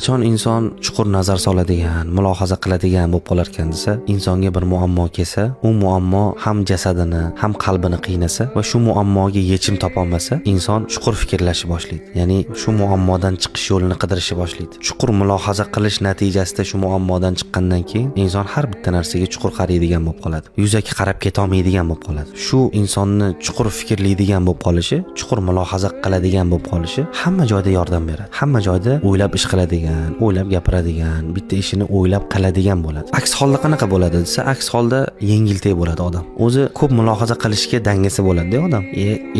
Qachon inson chuqur nazar soladigan, mulohaza qiladigan bo'lib qolar ekan desa, insonga bir muammo kelsa, u muammo ham jasadini, ham qalbini qiynasa va shu muammoga yechim topa olmasa, inson chuqur fikrlashni boshlaydi. Ya'ni shu muammodan chiqish yo'lini qidirishni boshlaydi. Chuqur mulohaza qilish natijasida shu muammodan chiqqandan keyin inson har bitta narsaga chuqur qaraydigan bo'lib qoladi. Yuzaki qarab keta olmaydigan bo'lib qoladi. Shu insonni chuqur fikrlaydigan bo'lib qolishi, chuqur mulohaza qiladigan bo'lib qolishi hamma joyda yordam beradi. Hamma joyda o'ylab ish qiladigan, o'ylab gapiradigan, bitta ishini o'ylab qiladigan bo'ladi. Aks holda qanaqa bo'ladi desa, aks holda yengiltek bo'ladi odam. O'zi ko'p mulohaza qilishga dangasa bo'ladi-da odam.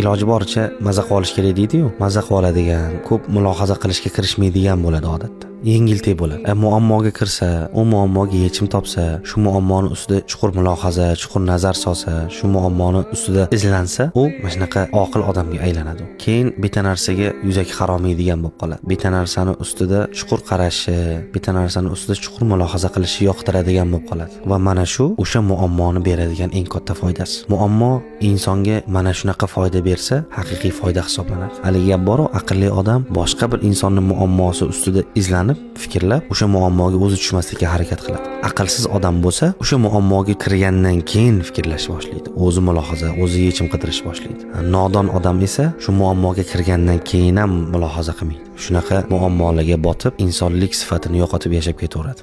Iloji boricha maza qilish kerak deydi-yu. Maza qiladigan, ko'p mulohaza qilishga kirishmaydigan bo'ladi odatda. Yengiltek bo'ladi. Muammoga kirsa, u muammoga yechim topsa, shu muammoni ustida chuqur mulohaza, chuqur nazar solsa, shu muammoni ustida izlansa, u mana shunaqa oqil odamga aylanadi. Keyin bitta narsaga yuzaki qarolmaydigan bo'lib qoladi. Bitta narsani ustida chuqur qarashi, bitta narsani ustida chuqur mulohaza qilishi yoqtiradigan bo'lib qoladi. Va mana shu o'sha muammoni beradigan eng katta foydasi. Muammo insonga mana shunaqa foyda bersa, haqiqiy foyda hisoblanadi. Haligi gap bor, aqlli odam boshqa bir insonning muammosi ustida izlanib fikrlab, o'sha muammoga o'zi tushmaslikka harakat qiladi. Aqlsiz odam bo'lsa, o'sha muammoga kirgandan keyin fikrlash boshlaydi. O'zi mulohaza, o'zi yechim qidirish boshlaydi. Nodon odam esa shu muammoga kirgandan keyin ham mulohaza qilmaydi. Shunaqa muammolarga botib, insonlik sifatini yo'qotib yashab ketaveradi.